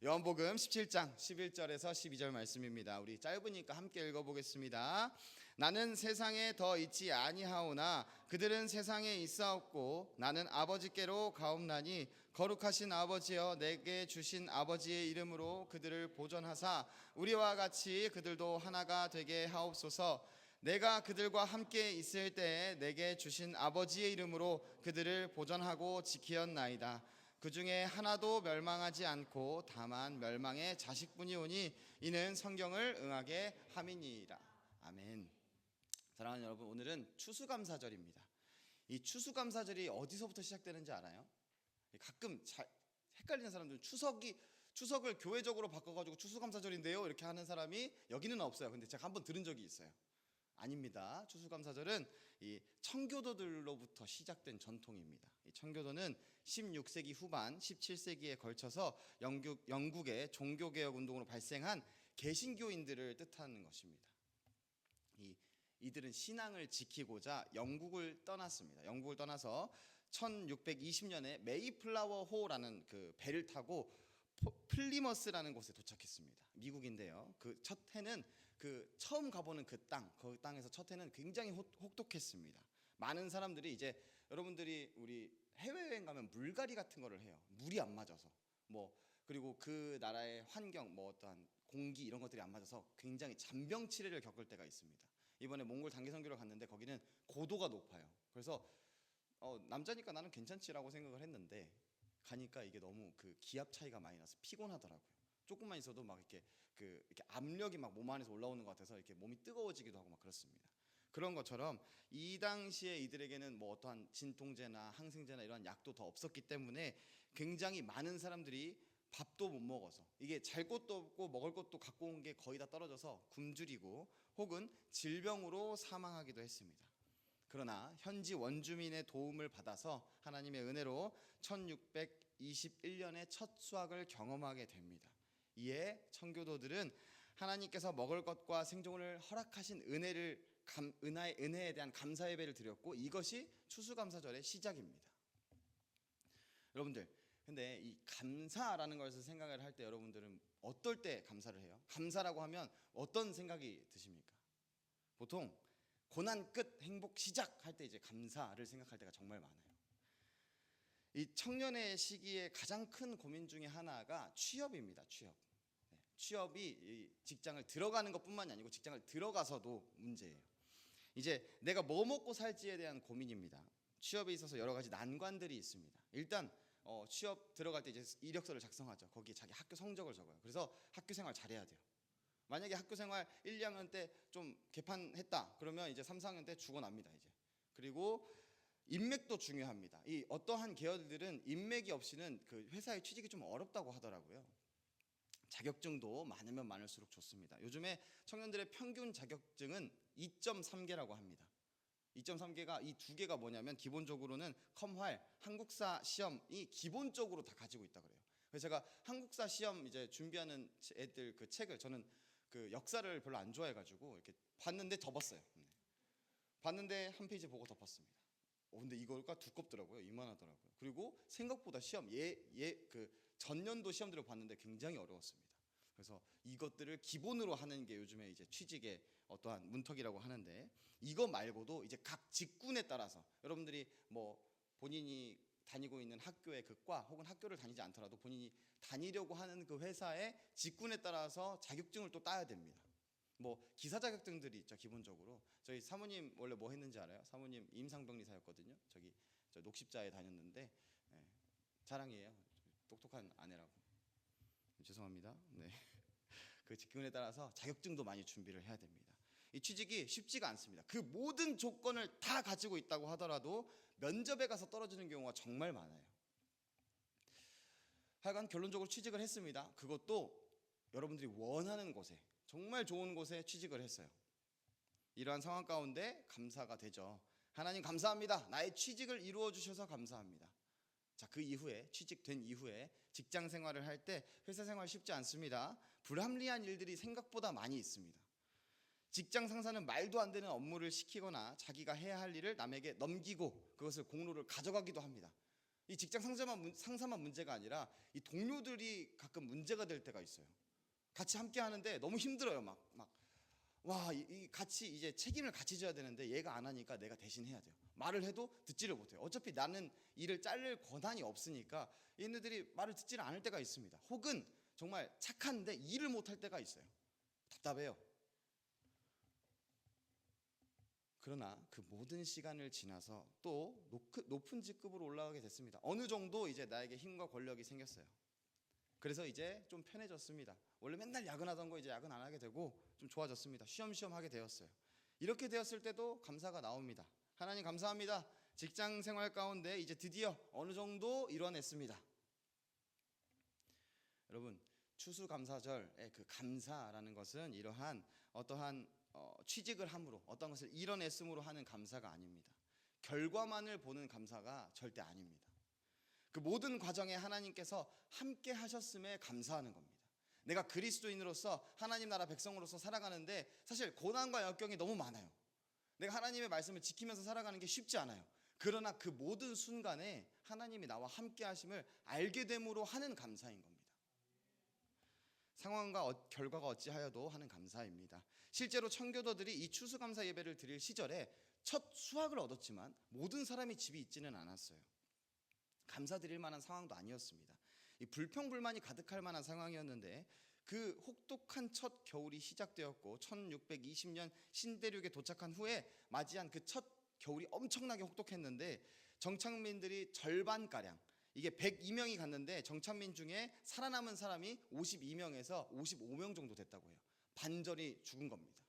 요한복음 17장 11절에서 12절 말씀입니다. 우리 짧으니까 함께 읽어보겠습니다. 나는 세상에 더 있지 아니하오나 그들은 세상에 있사옵고 나는 아버지께로 가옵나니 거룩하신 아버지여 내게 주신 아버지의 이름으로 그들을 보존하사 우리와 같이 그들도 하나가 되게 하옵소서. 내가 그들과 함께 있을 때에 내게 주신 아버지의 이름으로 그들을 보존하고 지키었나이다. 그 중에 하나도 멸망하지 않고 다만 멸망의 자식뿐이 오니 이는 성경을 응하게 함이니이다. 아멘. 사랑하는 여러분, 오늘은 추수감사절입니다. 이 추수감사절이 어디서부터 시작되는지 알아요? 가끔 잘 헷갈리는 사람들은 추석을 교회적으로 바꿔가지고 추수감사절인데요 이렇게 하는 사람이 여기는 없어요. 근데 제가 한번 들은 적이 있어요. 아닙니다. 추수감사절은 이 청교도들로부터 시작된 전통입니다. 이 청교도는 16세기 후반 17세기에 걸쳐서 영국의 종교개혁 운동으로 발생한 개신교인들을 뜻하는 것입니다. 이들은 신앙을 지키고자 영국을 떠났습니다. 영국을 떠나서 1620년에 메이플라워 호라는 그 배를 타고 플리머스라는 곳에 도착했습니다. 미국인데요. 그 첫 해는 그 처음 가보는 그 땅에서 첫 해는 굉장히 혹독했습니다. 많은 사람들이 이제 여러분들이 우리 해외여행 가면 물갈이 같은 거를 해요. 물이 안 맞아서 그리고 그 나라의 환경 어떠한 공기 이런 것들이 안 맞아서 굉장히 잔병치레를 겪을 때가 있습니다. 이번에 몽골 단기 선교를 갔는데 거기는 고도가 높아요. 그래서 남자니까 나는 괜찮지라고 생각을 했는데 가니까 이게 너무 그 기압 차이가 많이 나서 피곤하더라고요. 조금만 있어도 막 이렇게 압력이 막 몸 안에서 올라오는 것 같아서 이렇게 몸이 뜨거워지기도 하고 막 그렇습니다. 그런 것처럼 이 당시에 이들에게는 어떠한 진통제나 항생제나 이런 약도 더 없었기 때문에 굉장히 많은 사람들이 밥도 못 먹어서 이게 잘 곳도 없고 먹을 것도 갖고 온 게 거의 다 떨어져서 굶주리고 혹은 질병으로 사망하기도 했습니다. 그러나 현지 원주민의 도움을 받아서 하나님의 은혜로 1621년에 첫 수확을 경험하게 됩니다. 이에 청교도들은 하나님께서 먹을 것과 생존을 허락하신 은혜에 대한 감사 예배를 드렸고 이것이 추수감사절의 시작입니다. 여러분들, 근데 이 감사라는 것을 생각을 할 때 여러분들은 어떨 때 감사를 해요? 감사라고 하면 어떤 생각이 드십니까? 보통 고난 끝 행복 시작 할 때 이제 감사를 생각할 때가 정말 많아요. 이 청년의 시기에 가장 큰 고민 중에 하나가 취업입니다. 취업이 직장을 들어가는 것뿐만이 아니고 직장을 들어가서도 문제예요. 이제 내가 뭐 먹고 살지에 대한 고민입니다. 취업에 있어서 여러 가지 난관들이 있습니다. 일단 취업 들어갈 때 이제 이력서를 작성하죠. 거기에 자기 학교 성적을 적어요. 그래서 학교 생활 잘해야 돼요. 만약에 학교 생활 1, 2학년 때 좀 개판했다 그러면 이제 3, 4학년 때 죽어납니다. 이제 그리고 인맥도 중요합니다. 이 어떠한 계열들은 인맥이 없이는 그 회사의 취직이 좀 어렵다고 하더라고요. 자격증도 많으면 많을수록 좋습니다. 요즘에 청년들의 평균 자격증은 2.3개라고 합니다. 2.3개가 이 두 개가 뭐냐면 기본적으로는 컴활 한국사 시험이 기본적으로 다 가지고 있다 그래요. 그래서 제가 한국사 시험 이제 준비하는 애들 그 책을 저는 그 역사를 별로 안 좋아해가지고 이렇게 봤는데 접었어요. 봤는데 한 페이지 보고 덮었습니다. 근데 이거가 두껍더라고요. 이만하더라고요. 그리고 생각보다 시험 그 전년도 시험들을 봤는데 굉장히 어려웠습니다. 그래서 이것들을 기본으로 하는 게 요즘에 이제 취직의 어떠한 문턱이라고 하는데 이거 말고도 이제 각 직군에 따라서 여러분들이 본인이 다니고 있는 학교의 그 과 혹은 학교를 다니지 않더라도 본인이 다니려고 하는 그 회사의 직군에 따라서 자격증을 또 따야 됩니다. 기사 자격증들이 있죠. 기본적으로 저희 사모님 원래 뭐 했는지 알아요? 사모님 임상병리사였거든요. 저 녹십자에 다녔는데 자랑이에요. 똑똑한 아내라고. 죄송합니다. 네. 그 직군에 따라서 자격증도 많이 준비를 해야 됩니다. 이 취직이 쉽지가 않습니다. 그 모든 조건을 다 가지고 있다고 하더라도 면접에 가서 떨어지는 경우가 정말 많아요. 하여간 결론적으로 취직을 했습니다. 그것도 여러분들이 원하는 곳에 정말 좋은 곳에 취직을 했어요. 이러한 상황 가운데 감사가 되죠. 하나님 감사합니다. 나의 취직을 이루어 주셔서 감사합니다. 자, 그 이후에 취직된 이후에 직장 생활을 할 때 회사 생활 쉽지 않습니다. 불합리한 일들이 생각보다 많이 있습니다. 직장 상사는 말도 안 되는 업무를 시키거나 자기가 해야 할 일을 남에게 넘기고 그것을 공로를 가져가기도 합니다. 이 직장 상사만 문제가 아니라 이 동료들이 가끔 문제가 될 때가 있어요. 같이 함께 하는데 너무 힘들어요. 이 같이 이제 책임을 같이 져야 되는데 얘가 안 하니까 내가 대신 해야 돼요. 말을 해도 듣지를 못해요. 어차피 나는 일을 자를 권한이 없으니까 얘네들이 말을 듣지를 않을 때가 있습니다. 혹은 정말 착한데 일을 못할 때가 있어요. 답답해요. 그러나 그 모든 시간을 지나서 또 높은 직급으로 올라가게 됐습니다. 어느 정도 이제 나에게 힘과 권력이 생겼어요. 그래서 이제 좀 편해졌습니다. 원래 맨날 야근하던 거 이제 야근 안 하게 되고 좀 좋아졌습니다. 쉬엄쉬엄 하게 되었어요. 이렇게 되었을 때도 감사가 나옵니다. 하나님 감사합니다. 직장 생활 가운데 이제 드디어 어느 정도 이뤄냈습니다. 여러분, 추수감사절의 그 감사라는 것은 이러한 어떠한 취직을 함으로 어떤 것을 이뤄냈음으로 하는 감사가 아닙니다. 결과만을 보는 감사가 절대 아닙니다. 그 모든 과정에 하나님께서 함께 하셨음에 감사하는 겁니다. 내가 그리스도인으로서 하나님 나라 백성으로서 살아가는데 사실 고난과 역경이 너무 많아요. 내가 하나님의 말씀을 지키면서 살아가는 게 쉽지 않아요. 그러나 그 모든 순간에 하나님이 나와 함께 하심을 알게 됨으로 하는 감사인 겁니다. 상황과 결과가 어찌하여도 하는 감사입니다. 실제로 청교도들이 이 추수감사 예배를 드릴 시절에 첫 수확을 얻었지만 모든 사람이 집이 있지는 않았어요. 감사드릴 만한 상황도 아니었습니다. 이 불평불만이 가득할 만한 상황이었는데 그 혹독한 첫 겨울이 시작되었고 1620년 신대륙에 도착한 후에 맞이한 그 첫 겨울이 엄청나게 혹독했는데 정착민들이 절반가량, 이게 102명이 갔는데 정착민 중에 살아남은 사람이 52명에서 55명 정도 됐다고 해요. 반절이 죽은 겁니다.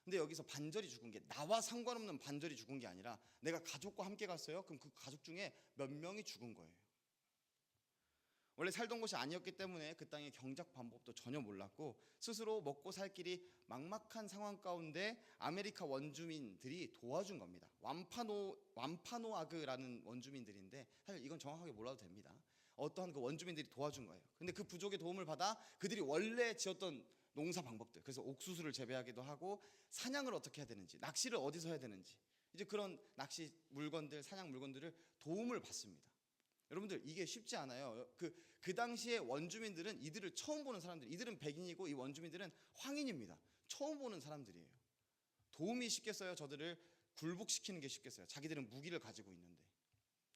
근데 여기서 반절이 죽은 게 나와 상관없는 반절이 죽은 게 아니라 내가 가족과 함께 갔어요. 그럼 그 가족 중에 몇 명이 죽은 거예요. 원래 살던 곳이 아니었기 때문에 그 땅의 경작 방법도 전혀 몰랐고 스스로 먹고 살 길이 막막한 상황 가운데 아메리카 원주민들이 도와준 겁니다. 완파노아그라는 원주민들인데 사실 이건 정확하게 몰라도 됩니다. 어떠한 그 원주민들이 도와준 거예요. 근데 그 부족의 도움을 받아 그들이 원래 지었던 농사 방법들, 그래서 옥수수를 재배하기도 하고 사냥을 어떻게 해야 되는지, 낚시를 어디서 해야 되는지, 이제 그런 낚시 물건들, 사냥 물건들을 도움을 받습니다. 여러분들 이게 쉽지 않아요. 그 당시에 원주민들은 이들을 처음 보는 사람들, 이들은 백인이고 이 원주민들은 황인입니다. 처음 보는 사람들이에요. 도움이 쉽겠어요? 저들을 굴복시키는 게 쉽겠어요? 자기들은 무기를 가지고 있는데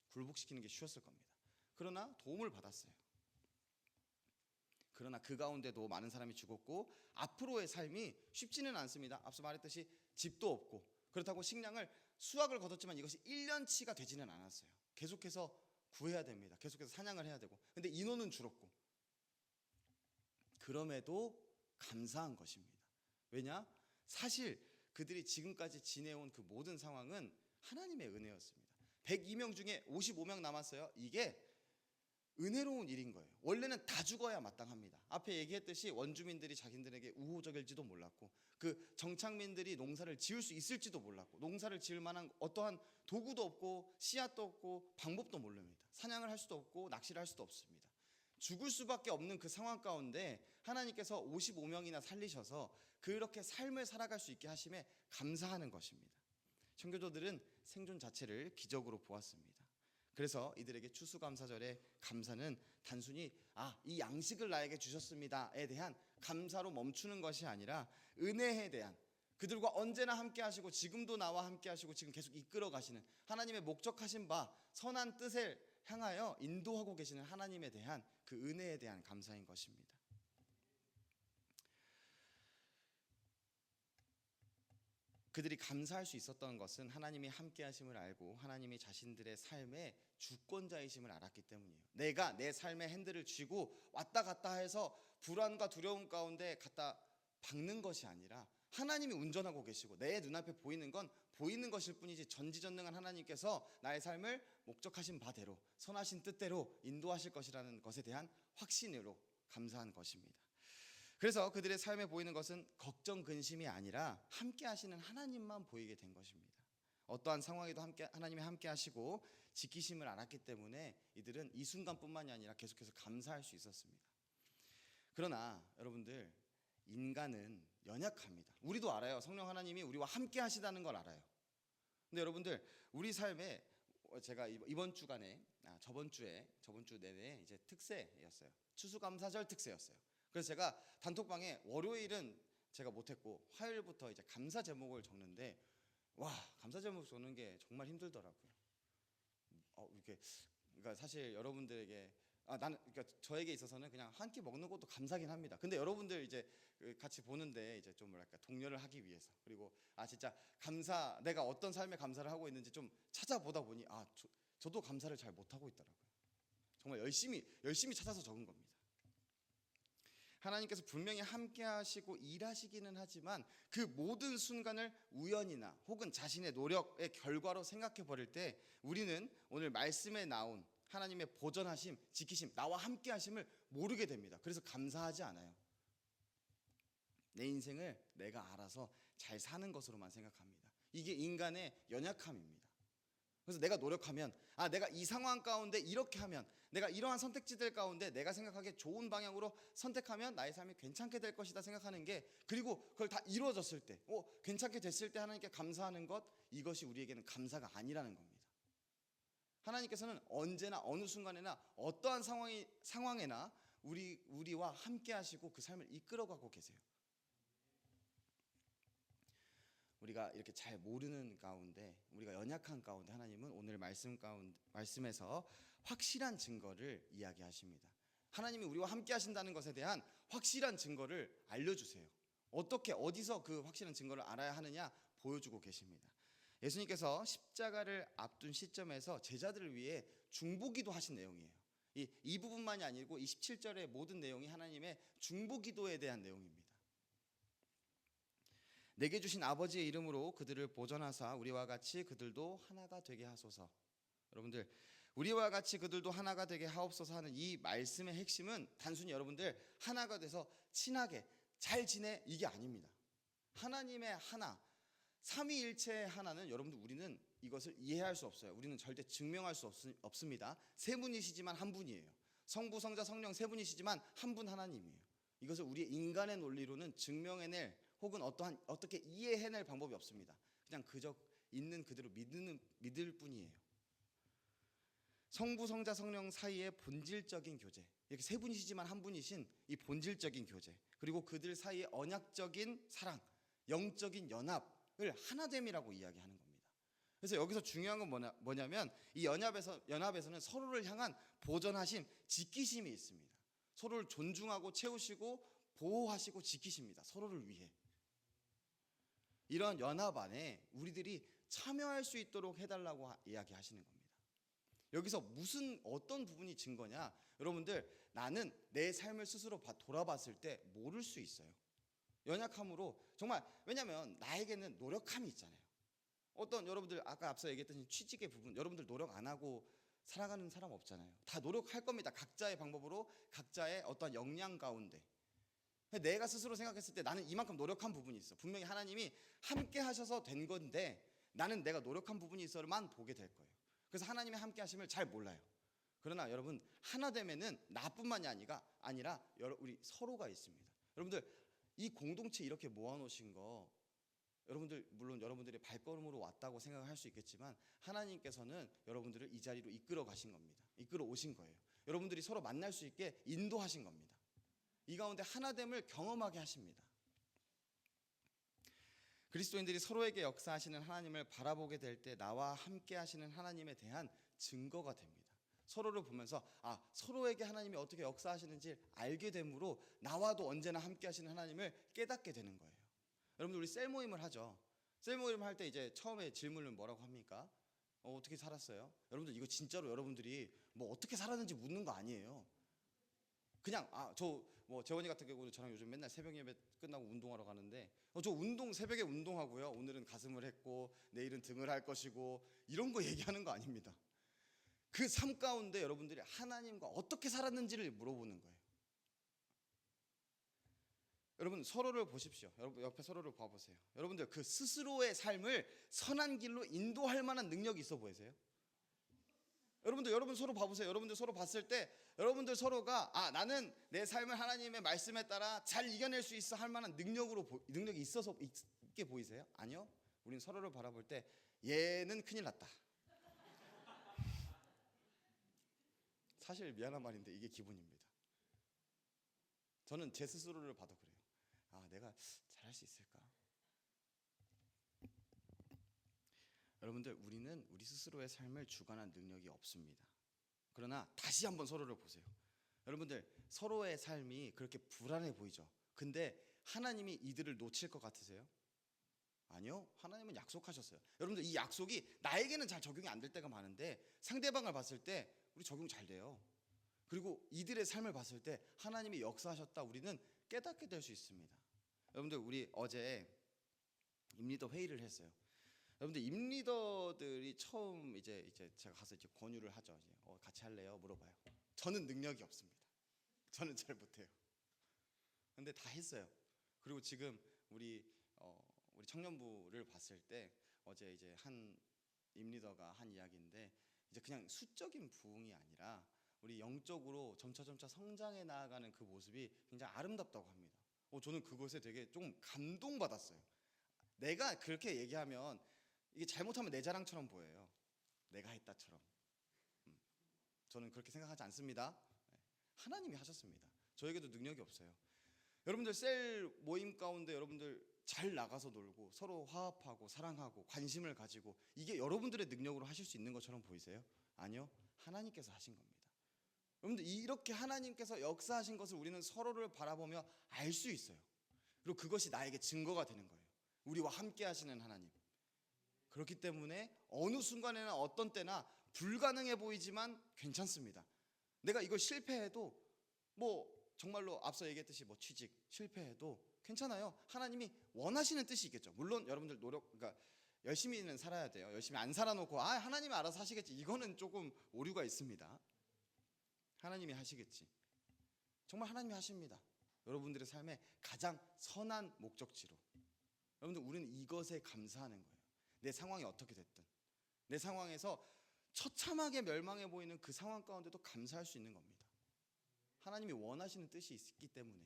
굴복시키는 게 쉬웠을 겁니다. 그러나 도움을 받았어요. 그러나 그 가운데도 많은 사람이 죽었고 앞으로의 삶이 쉽지는 않습니다. 앞서 말했듯이 집도 없고 그렇다고 식량을 수확을 거뒀지만 이것이 1년치가 되지는 않았어요. 계속해서 구해야 됩니다. 계속해서 사냥을 해야 되고, 근데 인원은 줄었고, 그럼에도 감사한 것입니다. 왜냐? 사실 그들이 지금까지 지내온 그 모든 상황은 하나님의 은혜였습니다. 102명 중에 55명 남았어요. 이게 은혜로운 일인 거예요. 원래는 다 죽어야 마땅합니다. 앞에 얘기했듯이 원주민들이 자기들에게 우호적일지도 몰랐고 그 정착민들이 농사를 지을 수 있을지도 몰랐고 농사를 지을 만한 어떠한 도구도 없고 씨앗도 없고 방법도 모릅니다. 사냥을 할 수도 없고 낚시를 할 수도 없습니다. 죽을 수밖에 없는 그 상황 가운데 하나님께서 55명이나 살리셔서 그렇게 삶을 살아갈 수 있게 하심에 감사하는 것입니다. 청교도들은 생존 자체를 기적으로 보았습니다. 그래서 이들에게 추수감사절의 감사는 단순히 이 양식을 나에게 주셨습니다에 대한 감사로 멈추는 것이 아니라 은혜에 대한, 그들과 언제나 함께 하시고 지금도 나와 함께 하시고 지금 계속 이끌어 가시는 하나님의 목적하신 바 선한 뜻을 향하여 인도하고 계시는 하나님에 대한 그 은혜에 대한 감사인 것입니다. 그들이 감사할 수 있었던 것은 하나님이 함께 하심을 알고 하나님이 자신들의 삶의 주권자이심을 알았기 때문이에요. 내가 내 삶의 핸들을 쥐고 왔다 갔다 해서 불안과 두려움 가운데 갖다 박는 것이 아니라 하나님이 운전하고 계시고 내 눈앞에 보이는 건 보이는 것일 뿐이지 전지전능한 하나님께서 나의 삶을 목적하신 바대로 선하신 뜻대로 인도하실 것이라는 것에 대한 확신으로 감사한 것입니다. 그래서 그들의 삶에 보이는 것은 걱정, 근심이 아니라 함께 하시는 하나님만 보이게 된 것입니다. 어떠한 상황에도 하나님이 함께 하시고 지키심을 알았기 때문에 이들은 이 순간뿐만이 아니라 계속해서 감사할 수 있었습니다. 그러나 여러분들, 인간은 연약합니다. 우리도 알아요. 성령 하나님이 우리와 함께 하시다는 걸 알아요. 근데 여러분들, 우리 삶에 제가 이번 주간에 저번 주 내내 이제 특세였어요. 추수감사절 특세였어요. 그래서 제가 단톡방에 월요일은 제가 못했고 화요일부터 이제 감사 제목을 적는데 와, 감사 제목 적는 게 정말 힘들더라고요. 이렇게 그러니까 사실 여러분들에게 나는 그러니까 저에게 있어서는 그냥 한 끼 먹는 것도 감사긴 합니다. 근데 여러분들 이제 같이 보는데 이제 좀 뭐랄까 동료를 하기 위해서 그리고 진짜 감사 내가 어떤 삶의 감사를 하고 있는지 좀 찾아보다 보니 저도 감사를 잘 못하고 있더라고요. 정말 열심히 찾아서 적은 겁니다. 하나님께서 분명히 함께 하시고 일하시기는 하지만 그 모든 순간을 우연이나 혹은 자신의 노력의 결과로 생각해 버릴 때 우리는 오늘 말씀에 나온 하나님의 보전하심, 지키심, 나와 함께 하심을 모르게 됩니다. 그래서 감사하지 않아요. 내 인생을 내가 알아서 잘 사는 것으로만 생각합니다. 이게 인간의 연약함입니다. 그래서 내가 노력하면 내가 이 상황 가운데 이렇게 하면 내가 이러한 선택지들 가운데 내가 생각하기에 좋은 방향으로 선택하면 나의 삶이 괜찮게 될 것이다 생각하는 게 그리고 그걸 다 이루어졌을 때 괜찮게 됐을 때 하나님께 감사하는 것 이것이 우리에게는 감사가 아니라는 겁니다. 하나님께서는 언제나 어느 순간에나 어떠한 상황에나 우리와 함께 하시고 그 삶을 이끌어가고 계세요. 우리가 이렇게 잘 모르는 가운데 우리가 연약한 가운데 하나님은 오늘 말씀에서 확실한 증거를 이야기하십니다. 하나님이 우리와 함께 하신다는 것에 대한 확실한 증거를 알려주세요. 어떻게 어디서 그 확실한 증거를 알아야 하느냐 보여주고 계십니다. 예수님께서 십자가를 앞둔 시점에서 제자들을 위해 중보기도 하신 내용이에요. 이 부분만이 아니고 27절의 모든 내용이 하나님의 중보기도에 대한 내용입니다. 내게 주신 아버지의 이름으로 그들을 보전하사 우리와 같이 그들도 하나가 되게 하소서. 여러분들 우리와 같이 그들도 하나가 되게 하옵소서 하는 이 말씀의 핵심은 단순히 여러분들 하나가 돼서 친하게 잘 지내 이게 아닙니다. 하나님의 하나 삼위일체의 하나는 여러분들 우리는 이것을 이해할 수 없어요. 우리는 절대 증명할 수 없습니다. 세 분이시지만 한 분이에요. 성부 성자 성령 세 분이시지만 한 분 하나님이에요. 이것을 우리의 인간의 논리로는 증명해낼 혹은 어떻게 이해해낼 방법이 없습니다. 그냥 그저 있는 그대로 믿을 뿐이에요. 성부 성자 성령 사이의 본질적인 교제, 이렇게 세 분이시지만 한 분이신 이 본질적인 교제, 그리고 그들 사이의 언약적인 사랑, 영적인 연합을 하나됨이라고 이야기하는 겁니다. 그래서 여기서 중요한 건 뭐냐면 이 연합에서는 서로를 향한 보전하심, 지키심이 있습니다. 서로를 존중하고 채우시고 보호하시고 지키십니다. 서로를 위해. 이런 연합 안에 우리들이 참여할 수 있도록 해달라고 이야기하시는 겁니다. 여기서 어떤 부분이 증거냐? 여러분들 나는 내 삶을 스스로 돌아봤을 때 모를 수 있어요. 연약함으로 정말 왜냐하면 나에게는 노력함이 있잖아요. 여러분들 아까 앞서 얘기했던 취직의 부분 여러분들 노력 안 하고 살아가는 사람 없잖아요. 다 노력할 겁니다. 각자의 방법으로 각자의 어떤 역량 가운데 내가 스스로 생각했을 때 나는 이만큼 노력한 부분이 있어. 분명히 하나님이 함께 하셔서 된 건데 나는 내가 노력한 부분이 있어만 보게 될 거예요. 그래서 하나님의 함께 하심을 잘 몰라요. 그러나 여러분 하나 되면은 나뿐만이 아니라 우리 서로가 있습니다. 여러분들 이 공동체 이렇게 모아놓으신 거 여러분들 물론 여러분들의 발걸음으로 왔다고 생각할 수 있겠지만 하나님께서는 여러분들을 이 자리로 이끌어 가신 겁니다. 이끌어 오신 거예요. 여러분들이 서로 만날 수 있게 인도하신 겁니다. 이 가운데 하나됨을 경험하게 하십니다. 그리스도인들이 서로에게 역사하시는 하나님을 바라보게 될 때 나와 함께 하시는 하나님에 대한 증거가 됩니다. 서로를 보면서 서로에게 하나님이 어떻게 역사하시는지 알게 되므로 나와도 언제나 함께 하시는 하나님을 깨닫게 되는 거예요. 여러분들 우리 셀 모임을 하죠. 셀 모임 할 때 이제 처음에 질문을 뭐라고 합니까? 어떻게 살았어요? 여러분들 이거 진짜로 여러분들이 뭐 어떻게 살았는지 묻는 거 아니에요. 그냥 재원이 같은 경우는 저랑 요즘 맨날 새벽 예배 끝나고 운동하러 가는데 저 새벽에 운동하고요. 오늘은 가슴을 했고 내일은 등을 할 것이고 이런 거 얘기하는 거 아닙니다. 그 삶 가운데 여러분들이 하나님과 어떻게 살았는지를 물어보는 거예요. 여러분 서로를 보십시오. 여러분 옆에 서로를 봐보세요. 여러분들 그 스스로의 삶을 선한 길로 인도할 만한 능력이 있어 보이세요? 여러분 서로 봐보세요. 여러분들 서로 봤을 때 여러분들 서로가 나는 내 삶을 하나님의 말씀에 따라 잘 이겨낼 수 있어 할 만한 능력이 있어서 있게 보이세요? 아니요. 우리는 서로를 바라볼 때 얘는 큰일 났다. 사실 미안한 말인데 이게 기본입니다. 저는 제 스스로를 봐도 그래요. 아, 내가 잘할 수 있을까? 여러분들, 우리는 우리 스스로의 삶을 주관할 능력이 없습니다. 그러나 다시 한번 서로를 보세요. 여러분들, 서로의 삶이 그렇게 불안해 보이죠? 근데 하나님이 이들을 놓칠 것 같으세요? 아니요. 하나님은 약속하셨어요. 여러분들, 이 약속이 나에게는 잘 적용이 안 될 때가 많은데 상대방을 봤을 때 우리 적용 잘 돼요. 그리고 이들의 삶을 봤을 때 하나님이 역사하셨다, 우리는 깨닫게 될 수 있습니다. 여러분들, 우리 어제 임리더 회의를 했어요. 여러분들, 임리더들이 처음 이제 제가 가서 이제 권유를 하죠. 이제 같이 할래요? 물어봐요. 저는 능력이 없습니다. 저는 잘 못해요. 근데 다 했어요. 그리고 지금 우리 청년부를 봤을 때 어제 이제 한 임리더가 한 이야기인데, 이제 그냥 수적인 부흥이 아니라 우리 영적으로 점차 성장해 나아가는 그 모습이 굉장히 아름답다고 합니다. 저는 그것에 되게 좀 감동받았어요. 내가 그렇게 얘기하면 이게 잘못하면 내 자랑처럼 보여요. 내가 했다처럼. 저는 그렇게 생각하지 않습니다. 하나님이 하셨습니다. 저에게도 능력이 없어요. 여러분들, 셀 모임 가운데 여러분들 잘 나가서 놀고 서로 화합하고 사랑하고 관심을 가지고, 이게 여러분들의 능력으로 하실 수 있는 것처럼 보이세요? 아니요. 하나님께서 하신 겁니다. 여러분들, 이렇게 하나님께서 역사하신 것을 우리는 서로를 바라보며 알 수 있어요. 그리고 그것이 나에게 증거가 되는 거예요. 우리와 함께 하시는 하나님. 그렇기 때문에 어느 순간에나 어떤 때나 불가능해 보이지만 괜찮습니다. 내가 이걸 실패해도, 정말로 앞서 얘기했듯이 취직 실패해도 괜찮아요. 하나님이 원하시는 뜻이 있겠죠. 물론 여러분들 그러니까 열심히는 살아야 돼요. 열심히 안 살아놓고 하나님이 알아서 하시겠지, 이거는 조금 오류가 있습니다. 하나님이 하시겠지. 정말 하나님이 하십니다. 여러분들의 삶의 가장 선한 목적지로. 여러분들, 우리는 이것에 감사하는 거예요. 내 상황이 어떻게 됐든, 내 상황에서 처참하게 멸망해 보이는 그 상황 가운데도 감사할 수 있는 겁니다. 하나님이 원하시는 뜻이 있기 때문에.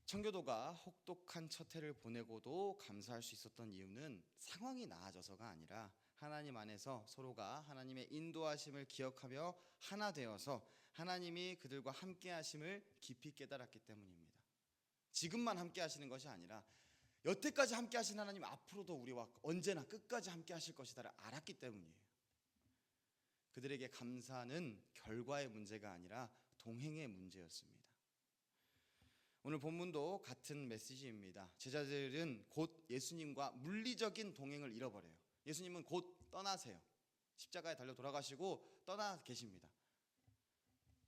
청교도가 혹독한 첫 해를 보내고도 감사할 수 있었던 이유는 상황이 나아져서가 아니라 하나님 안에서 서로가 하나님의 인도하심을 기억하며 하나 되어서 하나님이 그들과 함께 하심을 깊이 깨달았기 때문입니다. 지금만 함께 하시는 것이 아니라 여태까지 함께 하신 하나님 앞으로도 우리와 언제나 끝까지 함께 하실 것이다를 알았기 때문이에요. 그들에게 감사는 결과의 문제가 아니라 동행의 문제였습니다. 오늘 본문도 같은 메시지입니다. 제자들은 곧 예수님과 물리적인 동행을 잃어버려요. 예수님은 곧 떠나세요. 십자가에 달려 돌아가시고 떠나 계십니다.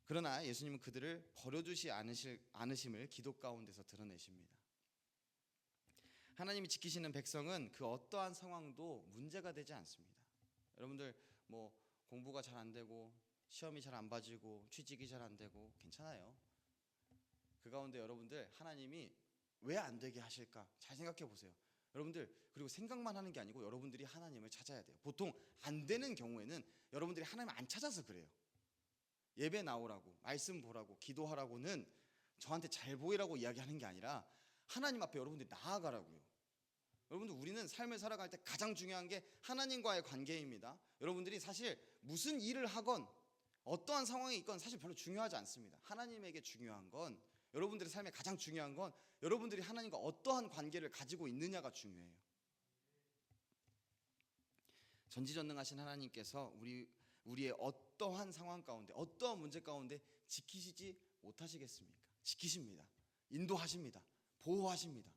그러나 예수님은 그들을 버려두지 않으심을 기도 가운데서 드러내십니다. 하나님이 지키시는 백성은 그 어떠한 상황도 문제가 되지 않습니다. 여러분들, 공부가 잘 안 되고 시험이 잘 안 봐지고 취직이 잘 안 되고 괜찮아요. 그 가운데 여러분들, 하나님이 왜 안 되게 하실까 잘 생각해 보세요. 여러분들, 그리고 생각만 하는 게 아니고 여러분들이 하나님을 찾아야 돼요. 보통 안 되는 경우에는 여러분들이 하나님을 안 찾아서 그래요. 예배 나오라고, 말씀 보라고, 기도하라고는 저한테 잘 보이라고 이야기하는 게 아니라 하나님 앞에 여러분들이 나아가라고요. 여러분들, 우리는 삶을 살아갈 때 가장 중요한 게 하나님과의 관계입니다. 여러분들이 사실 무슨 일을 하건 어떠한 상황이 있건 사실 별로 중요하지 않습니다. 하나님에게 중요한 건, 여러분들의 삶에 가장 중요한 건 여러분들이 하나님과 어떠한 관계를 가지고 있느냐가 중요해요. 전지전능하신 하나님께서 우리의 어떠한 상황 가운데, 어떠한 문제 가운데 지키시지 못하시겠습니까? 지키십니다. 인도하십니다. 보호하십니다.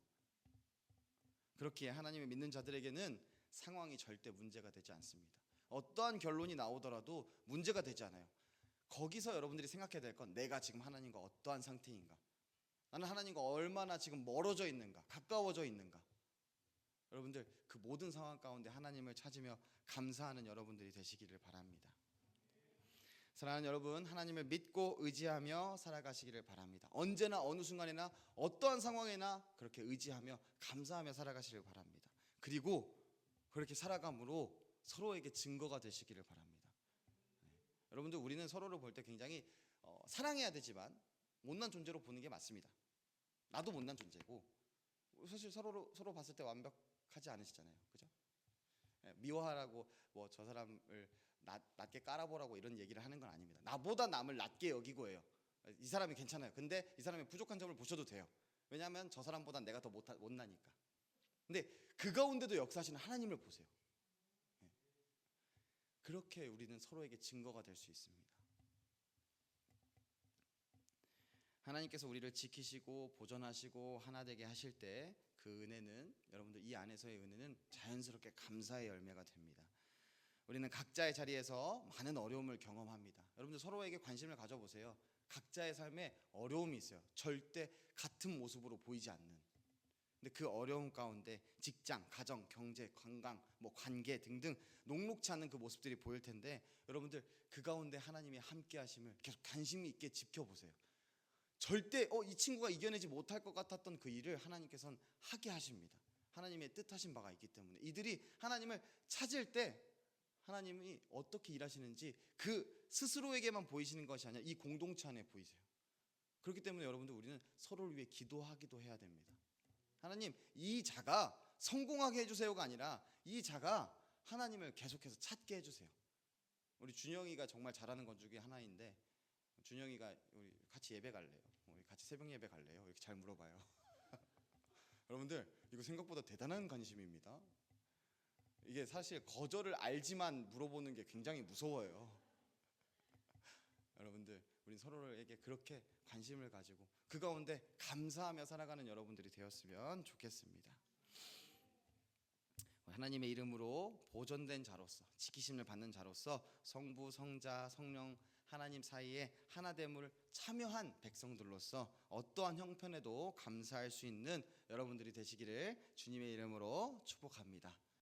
그렇기에 하나님을 믿는 자들에게는 상황이 절대 문제가 되지 않습니다. 어떠한 결론이 나오더라도 문제가 되지 않아요. 거기서 여러분들이 생각해야 될 건, 내가 지금 하나님과 어떠한 상태인가? 나는 하나님과 얼마나 지금 멀어져 있는가? 가까워져 있는가? 여러분들, 그 모든 상황 가운데 하나님을 찾으며 감사하는 여러분들이 되시기를 바랍니다. 사랑하는 여러분, 하나님을 믿고 의지하며 살아가시기를 바랍니다. 언제나 어느 순간이나 어떠한 상황에나 그렇게 의지하며 감사하며 살아가시길 바랍니다. 그리고 그렇게 살아감으로 서로에게 증거가 되시기를 바랍니다. 여러분들, 우리는 서로를 볼 때 굉장히 사랑해야 되지만 못난 존재로 보는 게 맞습니다. 나도 못난 존재고, 사실 서로 봤을 때 완벽하지 않으시잖아요, 그죠? 미워하라고 저 사람을 낮게 깔아보라고 이런 얘기를 하는 건 아닙니다. 나보다 남을 낮게 여기고 해요. 이 사람이 괜찮아요. 근데 이 사람의 부족한 점을 보셔도 돼요. 왜냐하면 저 사람보다 내가 더 못나니까. 근데 그 가운데도 역사하시는 하나님을 보세요. 예. 그렇게 우리는 서로에게 증거가 될 수 있습니다. 하나님께서 우리를 지키시고 보존하시고 하나 되게 하실 때 그 은혜는, 여러분들 이 안에서의 은혜는 자연스럽게 감사의 열매가 됩니다. 우리는 각자의 자리에서 많은 어려움을 경험합니다. 여러분들 서로에게 관심을 가져보세요. 각자의 삶에 어려움이 있어요. 절대 같은 모습으로 보이지 않는. 근데 그 어려움 가운데 직장, 가정, 경제, 건강, 관계 등등 녹록치 않은 그 모습들이 보일 텐데, 여러분들 그 가운데 하나님의 함께 하심을 계속 관심 있게 지켜보세요. 절대 이 친구가 이겨내지 못할 것 같았던 그 일을 하나님께서는 하게 하십니다. 하나님의 뜻하신 바가 있기 때문에 이들이 하나님을 찾을 때 하나님이 어떻게 일하시는지 그 스스로에게만 보이시는 것이 아니라 이 공동체 안에 보이세요. 그렇기 때문에 여러분들 우리는 서로를 위해 기도하기도 해야 됩니다. 하나님, 이 자가 성공하게 해주세요가 아니라 이 자가 하나님을 계속해서 찾게 해주세요. 우리 준영이가 정말 잘하는 것 중에 하나인데, 준영이가 우리 같이 예배 갈래요? 우리 같이 새벽 예배 갈래요? 이렇게 잘 물어봐요. 여러분들 이거 생각보다 대단한 관심입니다. 이게 사실 거절을 알지만 물어보는 게 굉장히 무서워요. 여러분들 우리 서로에게 그렇게 관심을 가지고 그 가운데 감사하며 살아가는 여러분들이 되었으면 좋겠습니다. 하나님의 이름으로 보존된 자로서, 지키심을 받는 자로서 성부, 성자, 성령 하나님 사이에 하나됨을 참여한 백성들로서 어떠한 형편에도 감사할 수 있는 여러분들이 되시기를 주님의 이름으로 축복합니다.